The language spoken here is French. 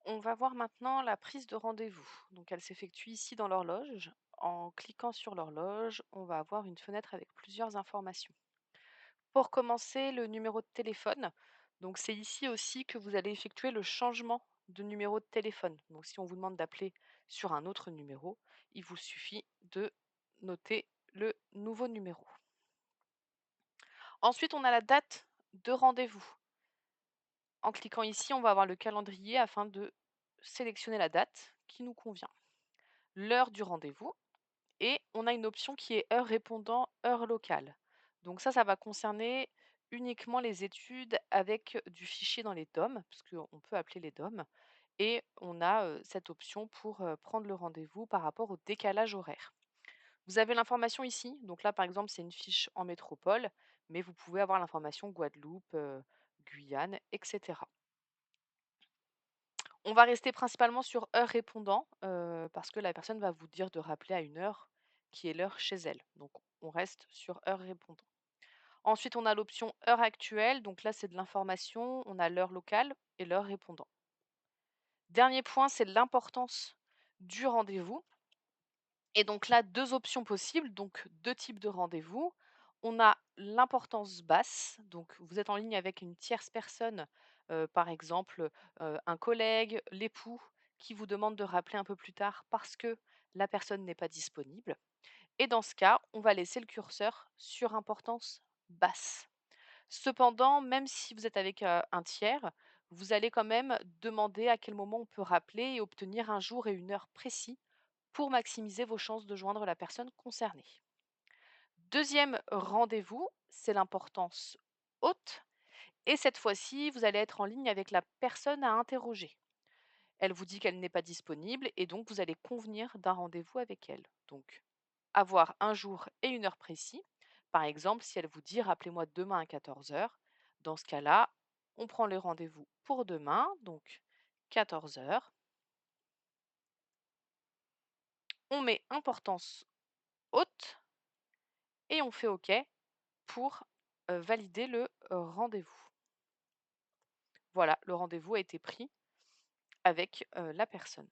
On va voir maintenant la prise de rendez-vous. Donc elle s'effectue ici dans l'horloge. En cliquant sur l'horloge, on va avoir une fenêtre avec plusieurs informations. Pour commencer, le numéro de téléphone. Donc c'est ici aussi que vous allez effectuer le changement de numéro de téléphone. Donc si on vous demande d'appeler sur un autre numéro, il vous suffit de noter le nouveau numéro. Ensuite, on a la date de rendez-vous. En cliquant ici, on va avoir le calendrier afin de sélectionner la date qui nous convient. L'heure du rendez-vous et on a une option qui est heure répondant, heure locale. Donc ça va concerner uniquement les études avec du fichier dans les DOM, parce qu'on peut appeler les DOM, et on a cette option pour prendre le rendez-vous par rapport au décalage horaire. Vous avez l'information ici, donc là par exemple c'est une fiche en métropole, mais vous pouvez avoir l'information Guadeloupe, Guyane, etc. On va rester principalement sur heure répondant, parce que la personne va vous dire de rappeler à une heure qui est l'heure chez elle. Donc on reste sur heure répondant. Ensuite, on a l'option heure actuelle, donc là c'est de l'information, on a l'heure locale et l'heure répondant. Dernier point, c'est l'importance du rendez-vous. Et donc là, 2 options possibles, donc 2 types de rendez-vous. On a l'importance basse, donc vous êtes en ligne avec une tierce personne, par exemple, un collègue, l'époux, qui vous demande de rappeler un peu plus tard parce que la personne n'est pas disponible. Et dans ce cas, on va laisser le curseur sur importance basse. Cependant, même si vous êtes avec, un tiers, vous allez quand même demander à quel moment on peut rappeler et obtenir un jour et une heure précis pour maximiser vos chances de joindre la personne concernée. Deuxième rendez-vous, c'est l'importance haute. Et cette fois-ci, vous allez être en ligne avec la personne à interroger. Elle vous dit qu'elle n'est pas disponible et donc vous allez convenir d'un rendez-vous avec elle. Donc, avoir un jour et une heure précis. Par exemple, si elle vous dit rappelez-moi demain à 14 heures, dans ce cas-là, on prend le rendez-vous pour demain, donc 14 heures. On met importance haute et on fait OK pour valider le rendez-vous. Voilà, le rendez-vous a été pris avec la personne.